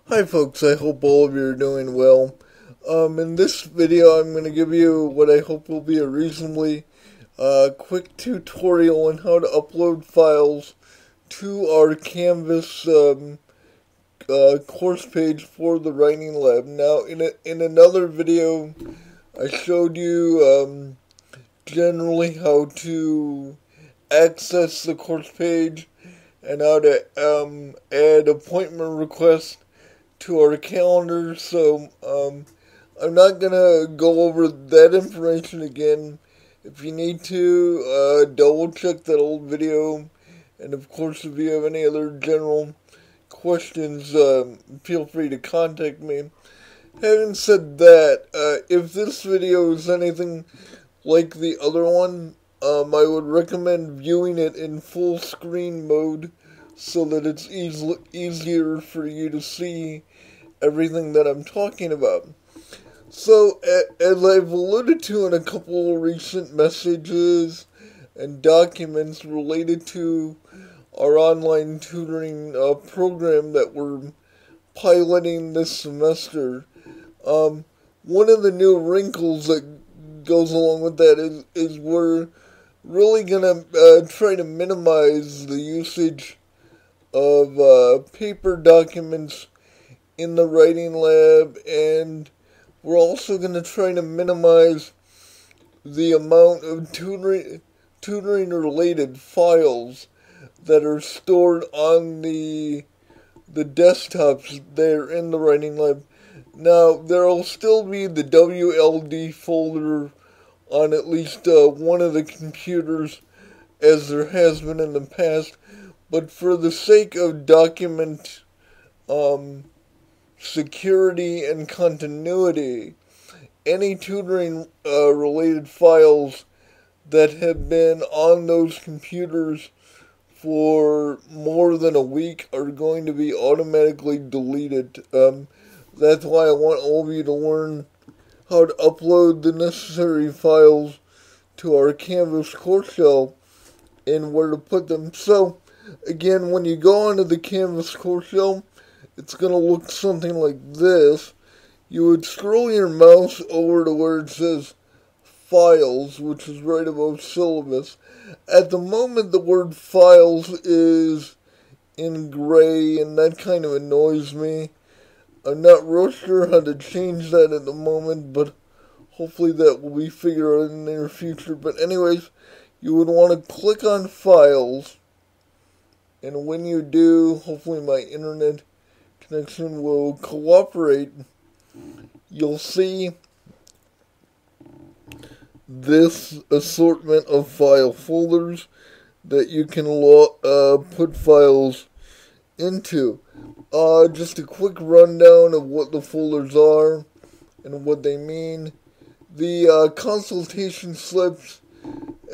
Hi folks, I hope all of you are doing well. In this video I'm going to give you what I hope will be a reasonably quick tutorial on how to upload files to our Canvas course page for the Writing Lab. Now in another video I showed you generally how to access the course page and how to add appointment requests to our calendar, so I'm not gonna go over that information again. If you need to, double check that old video, and of course if you have any other general questions, feel free to contact me. Having said that, if this video is anything like the other one, I would recommend viewing it in full screen mode so that it's easier for you to see everything that I'm talking about. So, as I've alluded to in a couple of recent messages and documents related to our online tutoring program that we're piloting this semester, one of the new wrinkles that goes along with that is we're really going to try to minimize the usage of paper documents in the Writing Lab, and we're also going to try to minimize the amount of tutoring related files that are stored on the desktops there in the Writing Lab. Now, there will still be the WLD folder on at least one of the computers, as there has been in the past, but for the sake of document security and continuity, any tutoring related files that have been on those computers for more than a week are going to be automatically deleted. That's why I want all of you to learn how to upload the necessary files to our Canvas course shell and where to put them. So, again, when you go onto the Canvas course shell, it's going to look something like this. You would scroll your mouse over to where it says Files, which is right above Syllabus. At the moment, the word Files is in gray, and that kind of annoys me. I'm not real sure how to change that at the moment, but hopefully that will be figured out in the near future. But anyways, you would want to click on Files, and when you do, hopefully my internet connection will cooperate. You'll see this assortment of file folders that you can put files into. Just a quick rundown of what the folders are and what they mean. The consultation slips,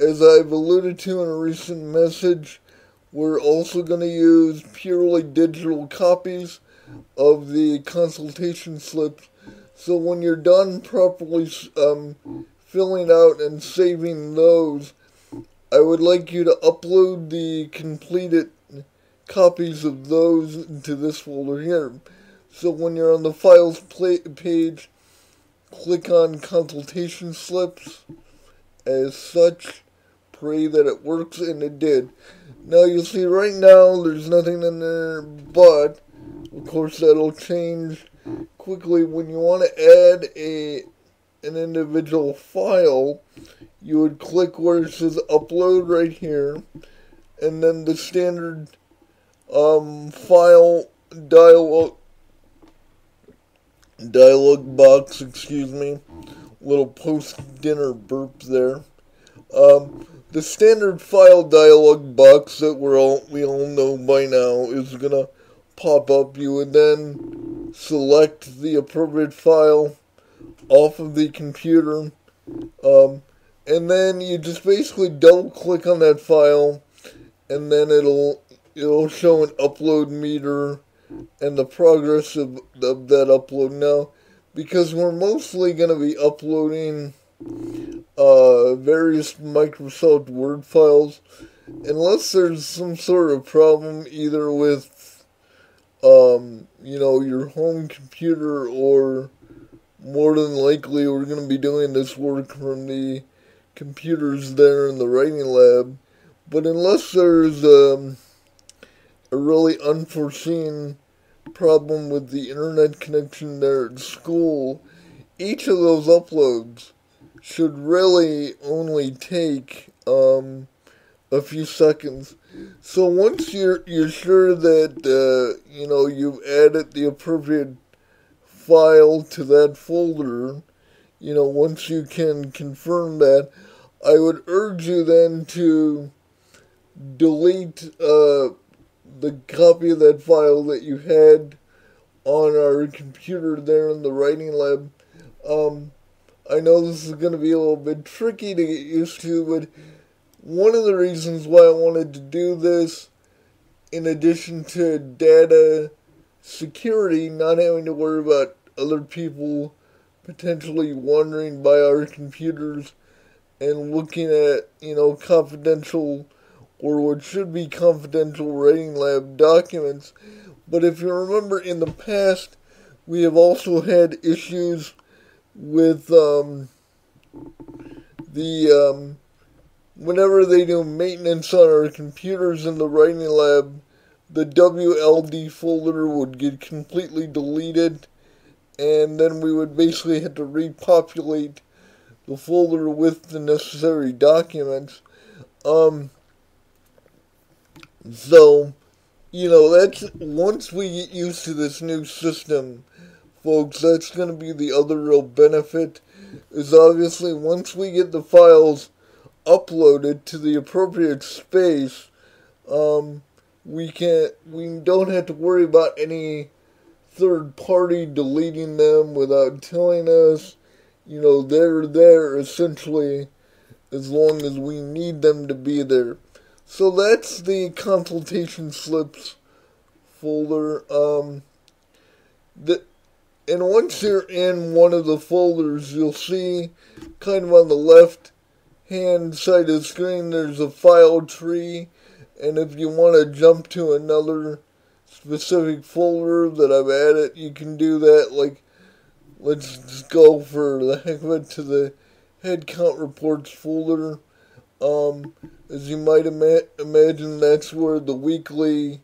as I've alluded to in a recent message, we're also going to use purely digital copies of the consultation slips. So when you're done properly filling out and saving those, I would like you to upload the completed copies of those into this folder here. So when you're on the Files page, click on Consultation Slips as such. Pray that it works, and it did. Now you'll see right now there's nothing in there, but of course that'll change quickly. When you want to add an individual file, you would click where it says upload right here, and then the standard file dialog box, little post-dinner burp there. The standard file dialog box that we all know by now is gonna pop up. You would then select the appropriate file off of the computer, and then you just basically double click on that file, and then it'll show an upload meter and the progress of that upload. Now, because we're mostly going to be uploading various Microsoft Word files, unless there's some sort of problem either with your home computer, or more than likely we're going to be doing this work from the computers there in the writing lab. But unless there's a really unforeseen problem with the internet connection there at school, each of those uploads should really only take a few seconds. So once you're sure that you've added the appropriate file to that folder, once you can confirm that, I would urge you then to delete the copy of that file that you had on our computer there in the writing lab. I know this is going to be a little bit tricky to get used to, but one of the reasons why I wanted to do this, in addition to data security, not having to worry about other people potentially wandering by our computers and looking at, confidential, or what should be confidential writing lab documents. But if you remember, in the past, we have also had issues with whenever they do maintenance on our computers in the writing lab, the WLD folder would get completely deleted, and then we would basically have to repopulate the folder with the necessary documents. So, that's, once we get used to this new system, folks, that's going to be the other real benefit, is obviously once we get the files uploaded to the appropriate space, we don't have to worry about any third party deleting them without telling us. They're there essentially as long as we need them to be there. So that's the consultation slips folder. And once you're in one of the folders, you'll see kind of on the left hand side of the screen there's a file tree, and if you want to jump to another specific folder that I've added, you can do that. Like, let's just go for the heck of it to the head count reports folder. As you might imagine, that's where the weekly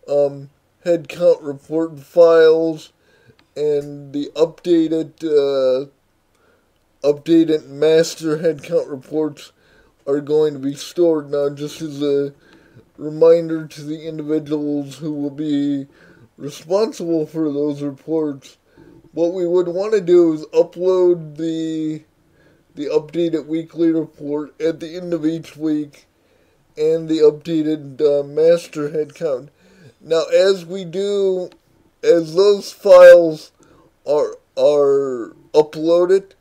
head count report files and the updated master head count reports are going to be stored. Now, just as a reminder to the individuals who will be responsible for those reports, what we would want to do is upload the updated weekly report at the end of each week and the updated master head count. Now, as those files are uploaded,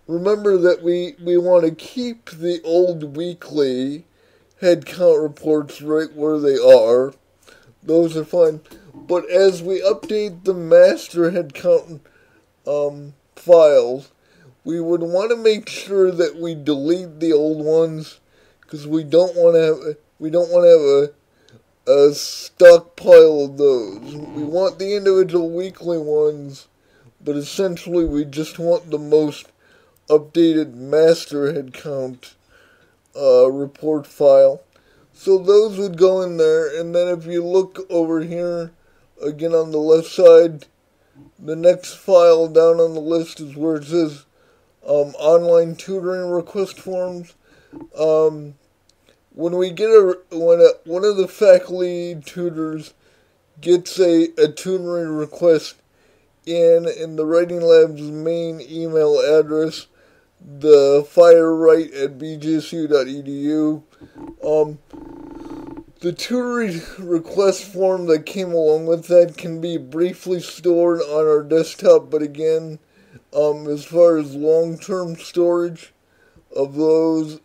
remember that we want to keep the old weekly head count reports right where they are. Those are fine. But as we update the master head count files, we would want to make sure that we delete the old ones, because we don't want to have a stockpile of those. We want the individual weekly ones, but essentially we just want the most updated master head count report file. So those would go in there, and then if you look over here, again on the left side, the next file down on the list is where it says online tutoring request forms. When we get one of the faculty tutors gets a tutoring request in the Writing Lab's main email address, the firewrite@bgsu.edu, the tutoring request form that came along with that can be briefly stored on our desktop, but again, as far as long-term storage of those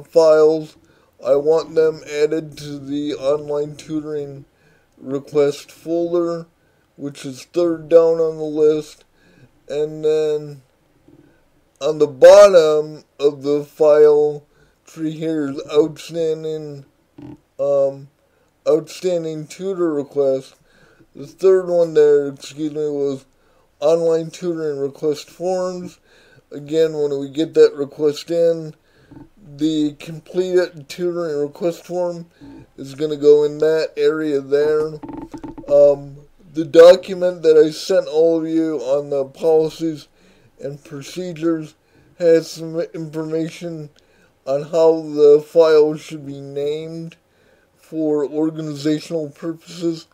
files, I want them added to the online tutoring request folder, which is third down on the list. And then on the bottom of the file tree here is outstanding tutor requests. The third one there, was online tutoring request forms. Again, when we get that request in, the completed tutoring request form is going to go in that area there. The document that I sent all of you on the policies and procedures has some information on how the file should be named for organizational purposes.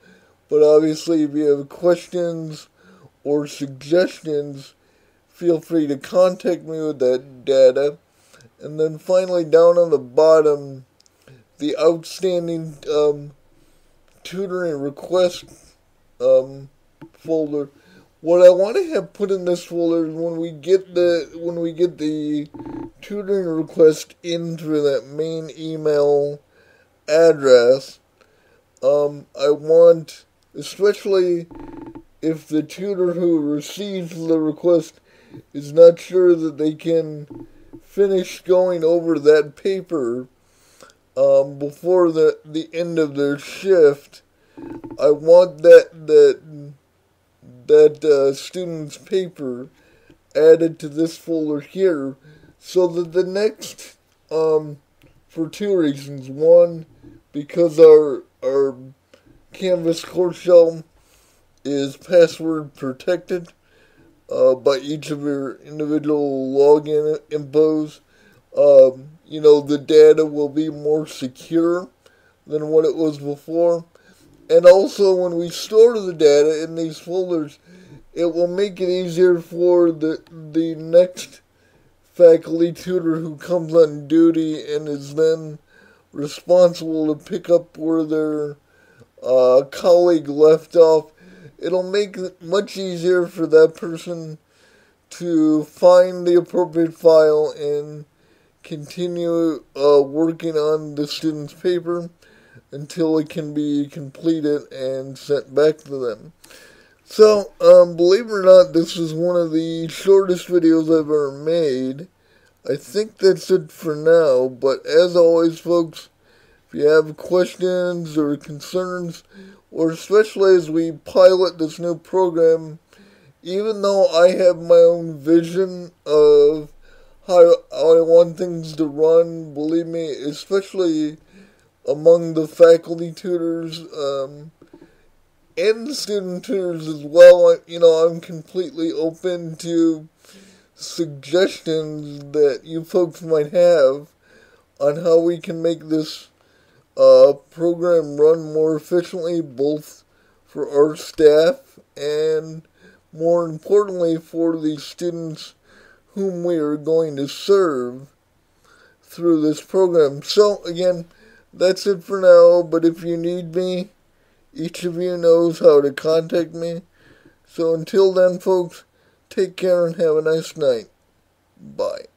But obviously, if you have questions or suggestions, feel free to contact me with that data. And then finally, down on the bottom, the outstanding tutoring request folder. What I want to have put in this folder is when we get the tutoring request in through that main email address. I want, especially if the tutor who receives the request is not sure that they can finish going over that paper before the end of their shift, I want that student's paper added to this folder here, so that the next, for two reasons. One, because our Canvas course shell is password protected by each of your individual login infos. The data will be more secure than what it was before. And also, when we store the data in these folders, it will make it easier for the next faculty tutor who comes on duty and is then responsible to pick up where their colleague left off. It'll make it much easier for that person to find the appropriate file and continue working on the student's paper until it can be completed and sent back to them. So, believe it or not, this is one of the shortest videos I've ever made. I think that's it for now, but as always, folks, if you have questions or concerns, or especially as we pilot this new program, even though I have my own vision of how I want things to run, believe me, especially among the faculty tutors, and the student tutors as well, I'm completely open to suggestions that you folks might have on how we can make this program run more efficiently, both for our staff and, more importantly, for the students whom we are going to serve through this program. So, again, that's it for now, but if you need me, each of you knows how to contact me. So until then, folks, take care and have a nice night. Bye.